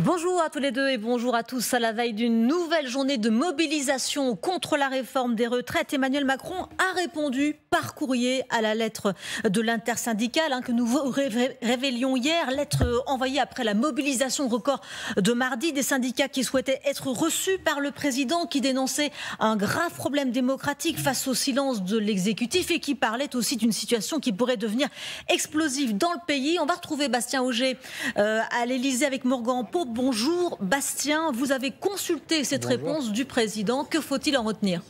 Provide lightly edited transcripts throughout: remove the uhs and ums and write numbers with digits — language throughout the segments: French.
Bonjour à tous les deux et bonjour à tous. À la veille d'une nouvelle journée de mobilisation contre la réforme des retraites, Emmanuel Macron a répondu par courrier à la lettre de l'intersyndicale que nous révélions hier. Lettre envoyée après la mobilisation record de mardi des syndicats qui souhaitaient être reçus par le président, qui dénonçait un grave problème démocratique face au silence de l'exécutif et qui parlait aussi d'une situation qui pourrait devenir explosive dans le pays. On va retrouver Bastien Auger à l'Élysée avec Morgan Pau. Bonjour Bastien, vous avez consulté cette réponse du président. Que faut-il en retenir ?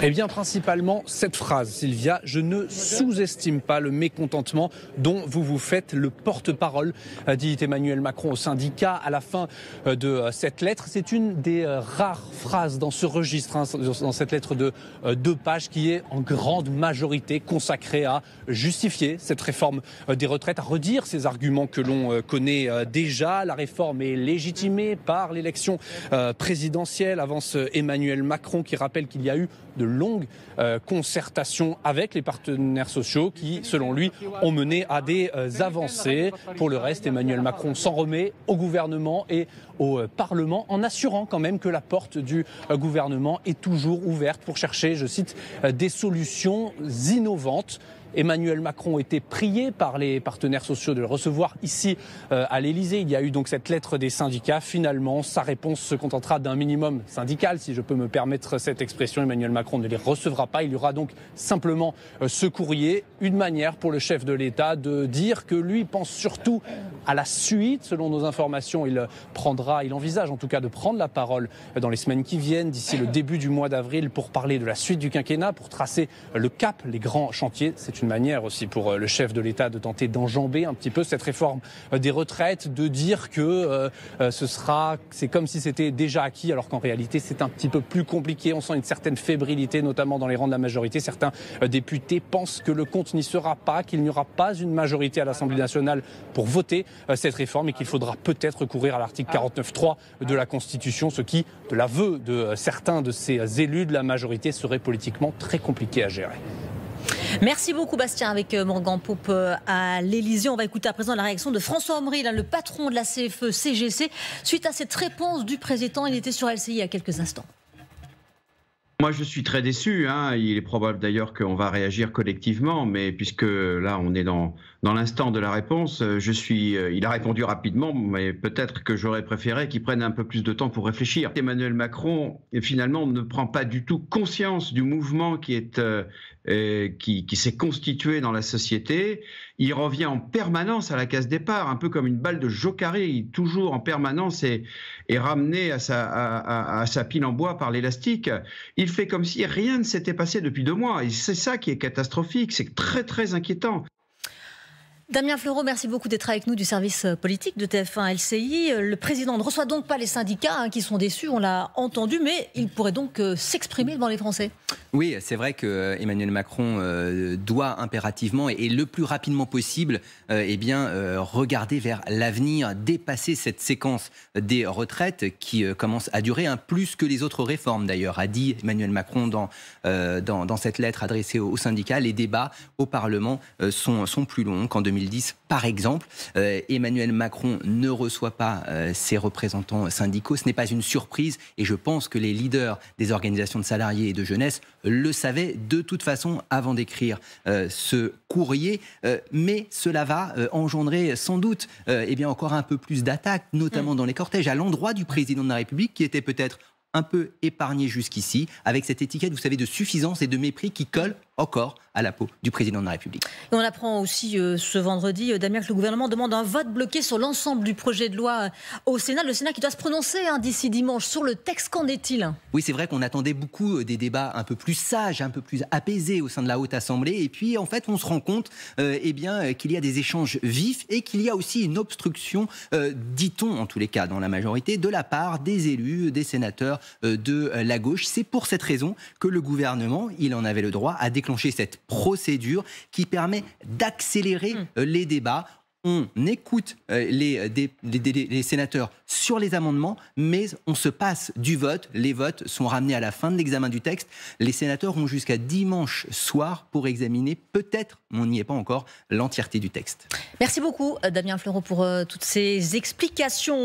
Eh bien, principalement cette phrase, Sylvia: je ne sous-estime pas le mécontentement dont vous vous faites le porte-parole, dit Emmanuel Macron au syndicat à la fin de cette lettre. C'est une des rares phrases dans ce registre, dans cette lettre de 2 pages, qui est en grande majorité consacrée à justifier cette réforme des retraites, à redire ces arguments que l'on connaît déjà. La réforme est légitimée par l'élection présidentielle, avance Emmanuel Macron, qui rappelle qu'il y a eu de longues concertations avec les partenaires sociaux qui, selon lui, ont mené à des avancées. Pour le reste, Emmanuel Macron s'en remet au gouvernement et au Parlement, en assurant quand même que la porte du gouvernement est toujours ouverte pour chercher, je cite, des solutions innovantes. Emmanuel Macron était prié par les partenaires sociaux de le recevoir ici à l'Élysée. Il y a eu donc cette lettre des syndicats. Finalement, sa réponse se contentera d'un minimum syndical, si je peux me permettre cette expression. Emmanuel Macron ne les recevra pas. Il y aura donc simplement ce courrier, une manière pour le chef de l'État de dire que lui pense surtout à la suite. Selon nos informations, il envisage en tout cas de prendre la parole dans les semaines qui viennent, d'ici le début du mois d'avril, pour parler de la suite du quinquennat, pour tracer le cap, les grands chantiers. C'est une manière aussi pour le chef de l'État de tenter d'enjamber un petit peu cette réforme des retraites, de dire que c'est comme si c'était déjà acquis, alors qu'en réalité c'est un petit peu plus compliqué. On sent une certaine fébrilité, notamment dans les rangs de la majorité. Certains députés pensent que le compte n'y sera pas, qu'il n'y aura pas une majorité à l'Assemblée nationale pour voter cette réforme et qu'il faudra peut-être recourir à l'article 49.3 de la Constitution, ce qui, de l'aveu de certains de ces élus de la majorité, serait politiquement très compliqué à gérer. Merci beaucoup Bastien avec Morgan Pau à l'Élysée. On va écouter à présent la réaction de François Omri, le patron de la CFE-CGC, suite à cette réponse du président. Il était sur LCI il y a quelques instants. Moi, je suis très déçu. Il est probable d'ailleurs qu'on va réagir collectivement, mais puisque là, on est dans l'instant de la réponse, il a répondu rapidement, mais peut-être que j'aurais préféré qu'il prenne un peu plus de temps pour réfléchir. Emmanuel Macron, finalement, ne prend pas du tout conscience du mouvement qui s'est constitué dans la société. Il revient en permanence à la case départ, un peu comme une balle de Jokari, toujours en permanence est ramené à sa pile en bois par l'élastique. Il fait comme si rien ne s'était passé depuis 2 mois. Et c'est ça qui est catastrophique, c'est très très inquiétant. Damien Fleureau, merci beaucoup d'être avec nous du service politique de TF1 LCI. Le président ne reçoit donc pas les syndicats qui sont déçus, on l'a entendu, mais il pourrait donc s'exprimer devant les Français. Oui, c'est vrai que Emmanuel Macron doit impérativement et le plus rapidement possible regarder vers l'avenir, dépasser cette séquence des retraites qui commence à durer plus que les autres réformes d'ailleurs, a dit Emmanuel Macron dans cette lettre adressée aux syndicats. Les débats au Parlement sont plus longs qu'en 2010. Par exemple, Emmanuel Macron ne reçoit pas ses représentants syndicaux. Ce n'est pas une surprise et je pense que les leaders des organisations de salariés et de jeunesse le savaient de toute façon avant d'écrire ce courrier. Mais cela va engendrer sans doute encore un peu plus d'attaques, notamment dans les cortèges, à l'endroit du président de la République qui était peut-être un peu épargné jusqu'ici, avec cette étiquette, vous savez, de suffisance et de mépris qui colle encore à la peau du président de la République. Et on apprend aussi ce vendredi, Damien, que le gouvernement demande un vote bloqué sur l'ensemble du projet de loi au Sénat. Le Sénat qui doit se prononcer d'ici dimanche sur le texte. Qu'en est-il ? Oui, c'est vrai qu'on attendait beaucoup des débats un peu plus sages, un peu plus apaisés au sein de la Haute Assemblée. Et puis, en fait, on se rend compte qu'il y a des échanges vifs et qu'il y a aussi une obstruction, dit-on en tous les cas dans la majorité, de la part des élus, des sénateurs de la gauche. C'est pour cette raison que le gouvernement, il en avait le droit, a déclenché cette procédure qui permet d'accélérer les débats on écoute les sénateurs sur les amendements, mais on se passe du vote. Les votes sont ramenés à la fin de l'examen du texte. Les sénateurs ont jusqu'à dimanche soir pour examiner, peut-être, mais on n'y est pas encore, l'entièreté du texte. Merci beaucoup, Damien Fleureau, pour toutes ces explications.